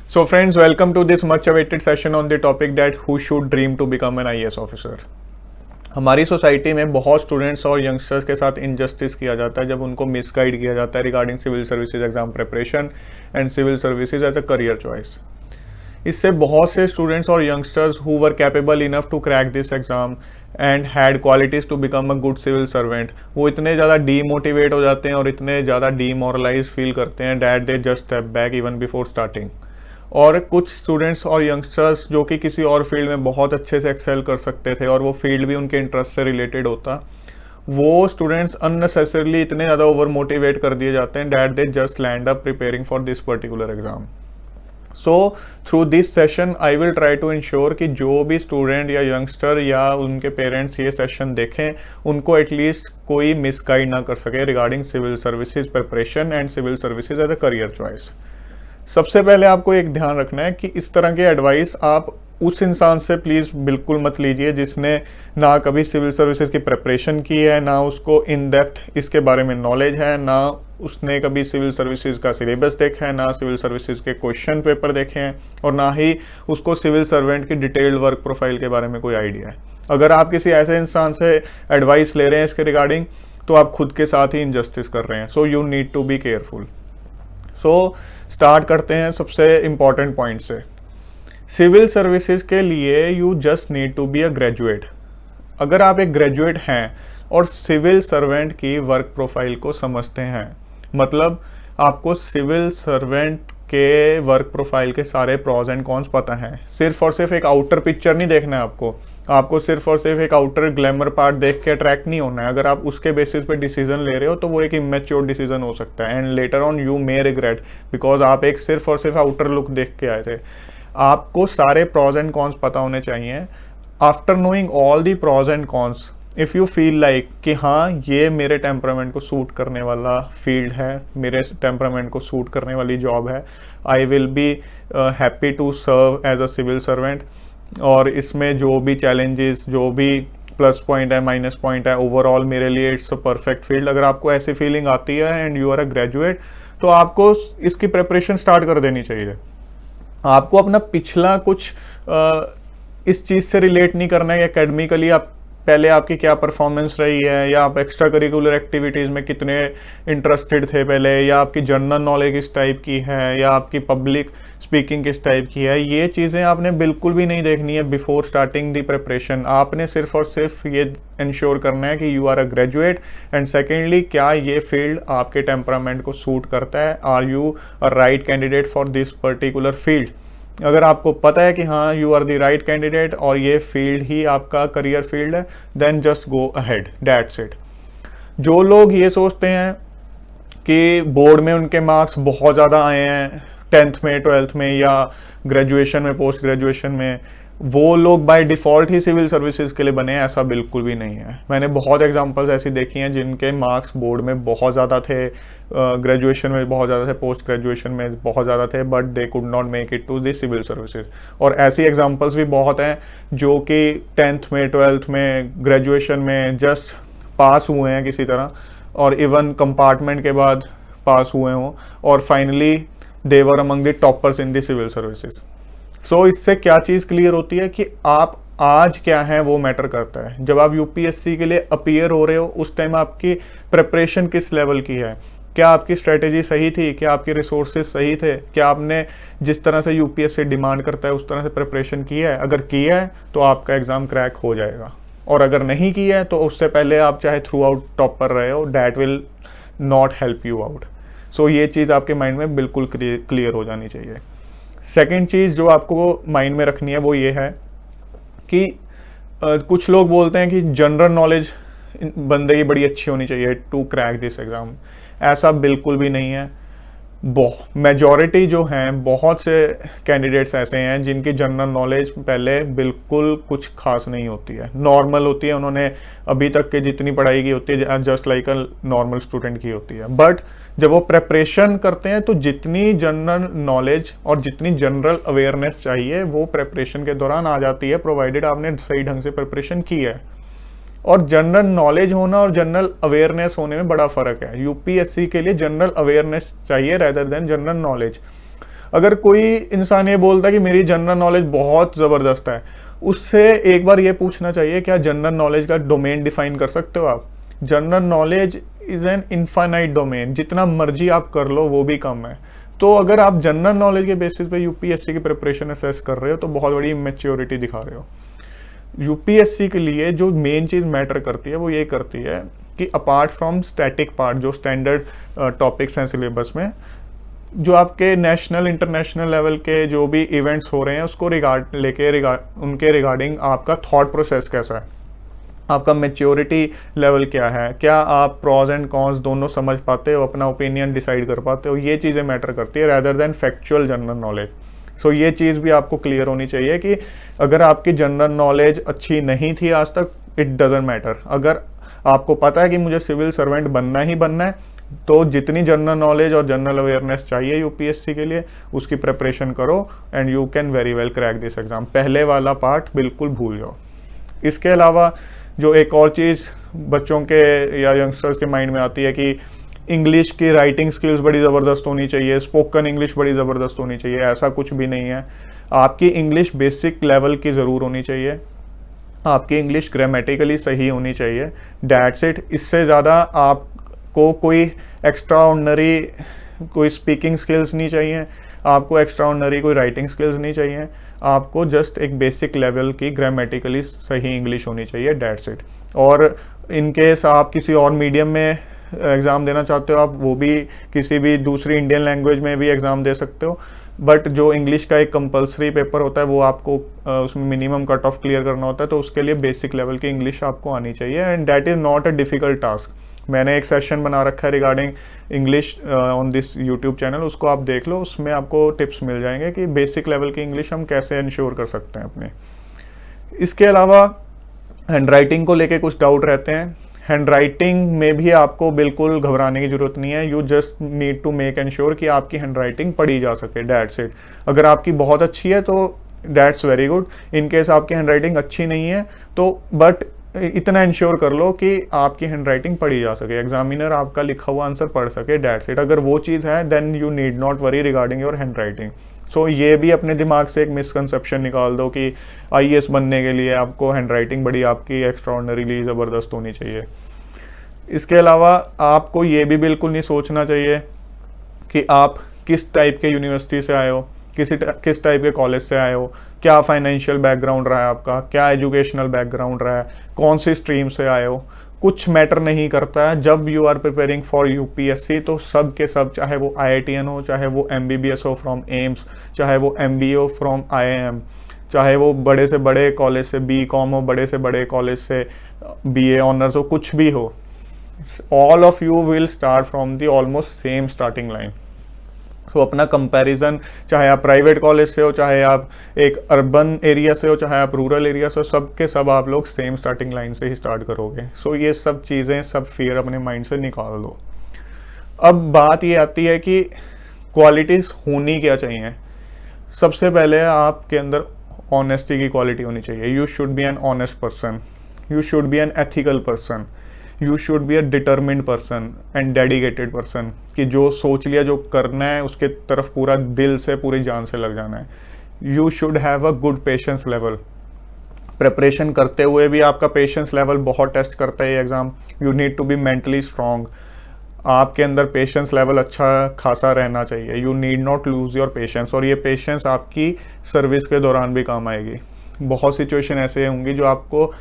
So friends, welcome to this much awaited session on the topic that who should dream to become an IAS officer. हमारी society में बहुत students और youngsters के साथ injustice किया जाता है जब उनको मिसगाइड किया जाता है regarding civil services exam preparation and civil services as a career choice. इससे बहुत से स्टूडेंट्स और youngsters who were capable enough to crack this exam and had qualities to become a good civil servant, वो इतने ज़्यादा demotivate हो जाते हैं और इतने ज़्यादा डीमोरलाइज फील करते हैं that they just step back even before starting. और कुछ स्टूडेंट्स और यंगस्टर्स जो कि किसी और फील्ड में बहुत अच्छे से एक्सेल कर सकते थे और वो फील्ड भी उनके इंटरेस्ट से रिलेटेड होता, वो स्टूडेंट्स अननेसेसरली इतने ज़्यादा ओवर मोटिवेट कर दिए जाते हैं that they just land up preparing for this particular exam. So through this session I will try to ensure कि जो भी स्टूडेंट या यंगस्टर या उनके पेरेंट्स ये सेशन देखें उनको एटलीस्ट कोई मिसगाइड ना कर सके regarding civil services preparation and civil services as a career choice. सबसे पहले आपको एक ध्यान रखना है कि इस तरह के एडवाइस आप उस इंसान से प्लीज़ बिल्कुल मत लीजिए जिसने ना कभी सिविल सर्विसेज की प्रिपरेशन की है, ना उसको इन डेप्थ इसके बारे में नॉलेज है, ना उसने कभी सिविल सर्विसेज का सिलेबस देखा है, ना सिविल सर्विसेज के क्वेश्चन पेपर देखे हैं और ना ही उसको सिविल सर्वेंट की डिटेल्ड वर्क प्रोफाइल के बारे में कोई आइडिया है। अगर आप किसी ऐसे इंसान से एडवाइस ले रहे हैं इसके रिगार्डिंग तो आप खुद के साथ ही इनजस्टिस कर रहे हैं। So you need to be careful. So start करते हैं सबसे इंपॉर्टेंट पॉइंट से। सिविल सर्विसेज के लिए you just need to be a graduate. अगर आप एक ग्रेजुएट हैं और सिविल सर्वेंट की वर्क प्रोफाइल को समझते हैं, मतलब आपको सिविल सर्वेंट के वर्क प्रोफाइल के सारे प्रॉज एंड कॉन्स पता हैं, सिर्फ और सिर्फ एक आउटर पिक्चर नहीं देखना है आपको सिर्फ और सिर्फ एक आउटर ग्लैमर पार्ट देख के अट्रैक्ट नहीं होना है। अगर आप उसके बेसिस पे डिसीजन ले रहे हो तो वो एक इमेच्योर डिसीजन हो सकता है and later on you may regret because आप एक सिर्फ और सिर्फ आउटर लुक देख के आए थे। आपको सारे प्रॉज एंड कॉन्स पता होने चाहिए। After knowing all the pros and cons, if you feel like कि हाँ ये मेरे टेम्परामेंट को सूट करने वाला फील्ड है, मेरे टेम्परामेंट को सूट करने वाली जॉब है, I will be happy to serve as a civil servant, और इसमें जो भी चैलेंजेस, जो भी प्लस पॉइंट है, माइनस पॉइंट है, ओवरऑल मेरे लिए इट्स अ परफेक्ट फील्ड। अगर आपको ऐसी फीलिंग आती है and you are a graduate तो आपको इसकी प्रिपरेशन स्टार्ट कर देनी चाहिए। आपको अपना पिछला कुछ इस चीज़ से रिलेट नहीं करना है एकेडमिकली आप पहले आपकी क्या परफॉर्मेंस रही है, या आप एक्स्ट्रा करिकुलर एक्टिविटीज़ में कितने इंटरेस्टेड थे पहले, या आपकी जनरल नॉलेज किस टाइप की है, या आपकी पब्लिक स्पीकिंग किस टाइप की है। ये चीज़ें आपने बिल्कुल भी नहीं देखनी है बिफोर स्टार्टिंग दी प्रिपरेशन। आपने सिर्फ और सिर्फ ये इंश्योर करना है कि you are a graduate and secondly क्या ये फील्ड आपके टेम्परामेंट को सूट करता है, are you a right candidate for this particular field. अगर आपको पता है कि हाँ you are the right candidate और ये फील्ड ही आपका करियर फील्ड है, then just go ahead, that's it. जो लोग ये सोचते हैं कि बोर्ड में उनके मार्क्स बहुत ज़्यादा आए हैं 10th में, 12th में या ग्रेजुएशन में, पोस्ट ग्रेजुएशन में, वो लोग बाय डिफ़ॉल्ट ही सिविल सर्विसेज के लिए बने हैं, ऐसा बिल्कुल भी नहीं है। मैंने बहुत एग्जांपल्स ऐसी देखी हैं जिनके मार्क्स बोर्ड में बहुत ज़्यादा थे, ग्रेजुएशन में बहुत ज़्यादा थे, पोस्ट ग्रेजुएशन में बहुत ज़्यादा थे, but they could not make it to the civil services. और ऐसी एग्जांपल्स भी बहुत हैं जो कि 10th में, 12th में, ग्रेजुएशन में जस्ट पास हुए हैं किसी तरह, और इवन कंपार्टमेंट के बाद पास हुए हों, और finally they were among the toppers in the civil services. So इससे क्या चीज़ क्लियर होती है कि आप आज क्या हैं वो मैटर करता है। जब आप यूपीएससी के लिए अपीयर हो रहे हो उस टाइम आपकी प्रिपरेशन किस लेवल की है, क्या आपकी स्ट्रेटेजी सही थी, क्या आपके रिसोर्सेज सही थे, क्या आपने जिस तरह से यूपीएससी डिमांड करता है उस तरह से प्रिपरेशन की है। अगर किया है तो आपका एग्ज़ाम क्रैक हो जाएगा, और अगर नहीं किया है तो उससे पहले आप चाहे थ्रू आउट टॉप पर रहे हो, that will not help you out. So ये चीज़ आपके माइंड में बिल्कुल क्लियर हो जानी चाहिए। सेकेंड चीज़ जो आपको माइंड में रखनी है वो ये है कि कुछ लोग बोलते हैं कि जनरल नॉलेज बंदे की बड़ी अच्छी होनी चाहिए टू क्रैक दिस एग्ज़ाम। ऐसा बिल्कुल भी नहीं है। मेजॉरिटी जो हैं, बहुत से कैंडिडेट्स ऐसे हैं जिनकी जनरल नॉलेज पहले बिल्कुल कुछ खास नहीं होती है, नॉर्मल होती है। उन्होंने अभी तक के जितनी पढ़ाई की होती है just like a normal student की होती है, बट जब वो प्रिपरेशन करते हैं तो जितनी जनरल नॉलेज और जितनी जनरल अवेयरनेस चाहिए वो प्रिपरेशन के दौरान आ जाती है, प्रोवाइडेड आपने सही ढंग से प्रिपरेशन की है। और जनरल नॉलेज होना और जनरल अवेयरनेस होने में बड़ा फ़र्क है। यूपीएससी के लिए जनरल अवेयरनेस चाहिए रेदर देन जनरल नॉलेज। अगर कोई इंसान ये बोलता है कि मेरी जनरल नॉलेज बहुत ज़बरदस्त है, उससे एक बार ये पूछना चाहिए क्या जनरल नॉलेज का डोमेन डिफाइन कर सकते हो आप? General knowledge is an infinite domain, जितना मर्जी आप कर लो वो भी कम है। तो अगर आप जनरल नॉलेज के बेसिस पे यूपीएससी की प्रिपरेशन असेस कर रहे हो तो बहुत बड़ी इमेच्योरिटी दिखा रहे हो। यूपीएससी के लिए जो मेन चीज़ मैटर करती है वो ये करती है कि अपार्ट फ्रॉम स्टैटिक पार्ट, जो स्टैंडर्ड टॉपिक्स हैं सिलेबस में, जो आपके नेशनल इंटरनेशनल लेवल के जो भी इवेंट्स हो रहे हैं उसको उनके रिगार्डिंग आपका थॉट प्रोसेस कैसा है, आपका मेच्योरिटी लेवल क्या है, क्या आप प्रॉज एंड कॉन्स दोनों समझ पाते हो, अपना ओपिनियन डिसाइड कर पाते हो, ये चीज़ें मैटर करती है rather than factual general knowledge. So ये चीज़ भी आपको क्लियर होनी चाहिए कि अगर आपकी जनरल नॉलेज अच्छी नहीं थी आज तक, इट डजेंट मैटर। अगर आपको पता है कि मुझे सिविल सर्वेंट बनना ही बनना है, तो जितनी जनरल नॉलेज और जनरल अवेयरनेस चाहिए यूपीएससी के लिए उसकी प्रिपरेशन करो and you can very well crack this exam. पहले वाला पार्ट बिल्कुल भूल जाओ। इसके अलावा जो एक और चीज़ बच्चों के या यंगस्टर्स के माइंड में आती है कि इंग्लिश की राइटिंग स्किल्स बड़ी ज़बरदस्त होनी चाहिए, स्पोकन इंग्लिश बड़ी ज़बरदस्त होनी चाहिए। ऐसा कुछ भी नहीं है। आपकी इंग्लिश बेसिक लेवल की ज़रूर होनी चाहिए, आपकी इंग्लिश ग्रामेटिकली सही होनी चाहिए, दैट्स इट। इससे ज़्यादा आपको कोई एक्स्ट्रा ऑर्डिनरी कोई स्पीकिंग स्किल्स नहीं चाहिए, आपको एक्स्ट्रा ऑर्डिनरी कोई राइटिंग स्किल्स नहीं चाहिए, आपको जस्ट एक बेसिक लेवल की ग्रामेटिकली सही इंग्लिश होनी चाहिए, दैट्स इट। और इन केस आप किसी और मीडियम में एग्ज़ाम देना चाहते हो, आप वो भी किसी भी दूसरी इंडियन लैंग्वेज में भी एग्ज़ाम दे सकते हो, बट जो इंग्लिश का एक कंपलसरी पेपर होता है वो आपको उसमें मिनिमम कट ऑफ क्लियर करना होता है, तो उसके लिए बेसिक लेवल की इंग्लिश आपको आनी चाहिए and that is not a difficult task. मैंने एक सेशन बना रखा है regarding English on this YouTube channel, उसको आप देख लो, उसमें आपको टिप्स मिल जाएंगे कि बेसिक लेवल की इंग्लिश हम कैसे इंश्योर कर सकते हैं अपने। इसके अलावा हैंड राइटिंग को लेके कुछ डाउट रहते हैं। हैंड राइटिंग में भी आपको बिल्कुल घबराने की जरूरत नहीं है, you just need to make ensure कि आपकी हैंड राइटिंग पढ़ी जा सके, दैट्स इट। अगर आपकी बहुत अच्छी है तो that's very good, in case आपकी हैंड राइटिंग अच्छी नहीं है तो बट इतना इंश्योर कर लो कि आपकी हैंड राइटिंग पढ़ी जा सके, एग्जामिनर आपका लिखा हुआ आंसर पढ़ सके, दैट्स इट। अगर वो चीज़ है then you need not worry regarding your handwriting. So ये भी अपने दिमाग से एक मिसकंसेप्शन निकाल दो कि आईएएस बनने के लिए आपको हैंड राइटिंग बड़ी आपकी एक्स्ट्राऑर्डिनरीली ज़बरदस्त होनी चाहिए। इसके अलावा आपको ये भी बिल्कुल नहीं सोचना चाहिए कि आप किस टाइप के यूनिवर्सिटी से आए हो, किस टाइप के कॉलेज से आए हो, क्या फाइनेंशियल बैकग्राउंड रहा है आपका, क्या एजुकेशनल बैकग्राउंड रहा है, कौन सी स्ट्रीम से आए हो, कुछ मैटर नहीं करता है। जब you are preparing for UPSC तो सब के सब, चाहे वो आईआईटीएन हो, चाहे वो एमबीबीएस हो फ्रॉम एम्स, चाहे वो एमबीए हो फ्रॉम आईआईएम, चाहे वो बड़े से बड़े कॉलेज से बीकॉम हो, बड़े से बड़े कॉलेज से बीए ऑनर्स हो, कुछ भी हो, all of you will start from the almost same starting line। तो अपना कंपैरिजन, चाहे आप प्राइवेट कॉलेज से हो, चाहे आप एक अर्बन एरिया से हो, चाहे आप रूरल एरिया से हो, सब के सब आप लोग सेम स्टार्टिंग लाइन से ही स्टार्ट करोगे। सो ये सब चीज़ें, सब फियर अपने माइंड से निकाल दो। अब बात ये आती है कि क्वालिटीज़ होनी क्या चाहिए। सबसे पहले आपके अंदर ऑनेस्टी की क्वालिटी होनी चाहिए। You should be an honest person, you should be an ethical person, you should be a determined person and dedicated person, कि जो सोच लिया, जो करना है उसके तरफ पूरा दिल से, पूरी जान से लग जाना है। You should have a good patience level. Preparation करते हुए भी आपका पेशेंस लेवल बहुत टेस्ट करता है ये exam. You need to be mentally strong, आपके अंदर पेशेंस लेवल अच्छा खासा रहना चाहिए। You need not lose your patience, और ये पेशेंस आपकी सर्विस के दौरान भी काम आएगी। बहुत सिचुएशन ऐसे होंगी जो आपको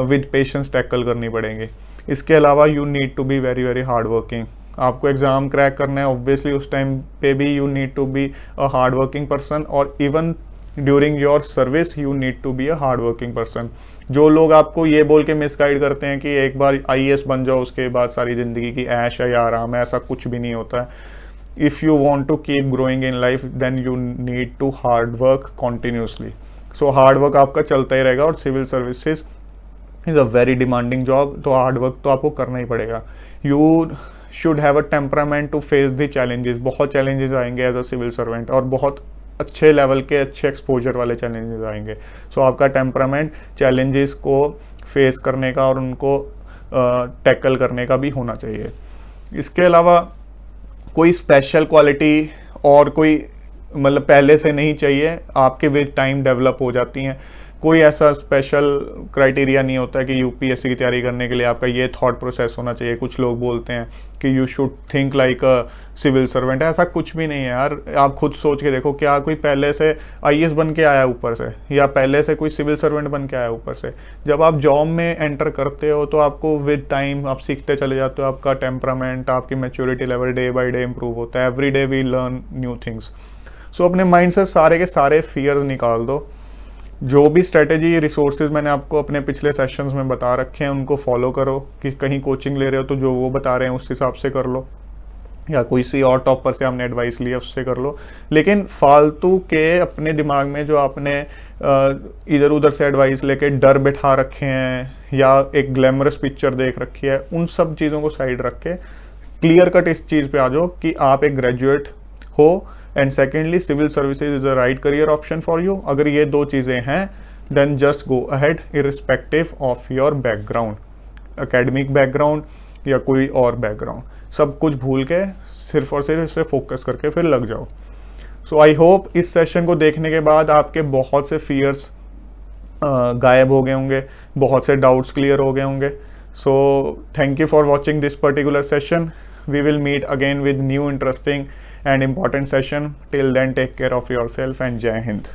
विद पेशेंस टैकल करनी पड़ेंगी। इसके अलावा you need to be very very hard working. आपको एग्ज़ाम क्रैक करना है, ऑब्वियसली उस टाइम पे भी you need to be a hard working person, और even during your service you need to be a hard working person. जो लोग आपको ये बोल के मिसगाइड करते हैं कि एक बार आईएएस बन जाओ उसके बाद सारी ज़िंदगी की ऐश है या आराम है, ऐसा कुछ भी नहीं होता है। If you want to keep growing in life then you need to hard work continuously. So hard work आपका चलता ही रहेगा, और civil services is a very demanding job, तो हार्ड वर्क तो आपको करना ही पड़ेगा। You should have a temperament to face the challenges. बहुत चैलेंजेस आएंगे एज अ सिविल सर्वेंट, और बहुत अच्छे लेवल के, अच्छे एक्सपोजर वाले चैलेंजेस आएंगे। सो आपका टेम्परामेंट चैलेंजेस को फेस करने का और उनको टैकल करने का भी होना चाहिए। इसके अलावा कोई स्पेशल क्वालिटी और कोई मतलब पहले से नहीं चाहिए, आपके विद टाइम डेवलप हो जाती हैं। कोई ऐसा स्पेशल क्राइटेरिया नहीं होता है कि यूपीएससी की तैयारी करने के लिए आपका ये थॉट प्रोसेस होना चाहिए। कुछ लोग बोलते हैं कि you should think like a civil servant, ऐसा कुछ भी नहीं है यार। आप खुद सोच के देखो, क्या कोई पहले से आईएएस बन के आया ऊपर से, या पहले से कोई सिविल सर्वेंट बन के आया ऊपर से? जब आप जॉब में एंटर करते हो तो आपको विद टाइम आप सीखते चले जाते हो, आपका टेम्परामेंट, आपकी maturity level day by day improve होता है। Every day we learn new things. So अपने माइंड से सारे के सारे फियर्स निकाल दो। जो भी स्ट्रेटेजी रिसोर्सेज मैंने आपको अपने पिछले सेशंस में बता रखे हैं उनको फॉलो करो। कि कहीं कोचिंग ले रहे हो तो जो वो बता रहे हैं उस हिसाब से कर लो, या कोई सी और टॉपर से आपने एडवाइस लिया उससे कर लो। लेकिन फालतू के अपने दिमाग में जो आपने इधर उधर से एडवाइस लेके डर बैठा रखे हैं या एक ग्लैमरस पिक्चर देख रखी है, उन सब चीज़ों को साइड रख के क्लियर कट इस चीज़ पे आ जाओ कि आप एक ग्रेजुएट हो, and secondly civil services is a right career option for you. अगर ये दो चीज़ें हैं then just go ahead irrespective of your background, academic background या कोई और बैकग्राउंड, सब कुछ भूल के सिर्फ और सिर्फ इस पर फोकस करके फिर लग जाओ। सो आई होप इस सेशन को देखने के बाद आपके बहुत से फियर्स गायब हो गए होंगे, बहुत से डाउट्स क्लियर हो गए होंगे। So thank you for watching this particular session. We will meet again with new interesting and important session. Till then, take care of yourself and Jai Hind.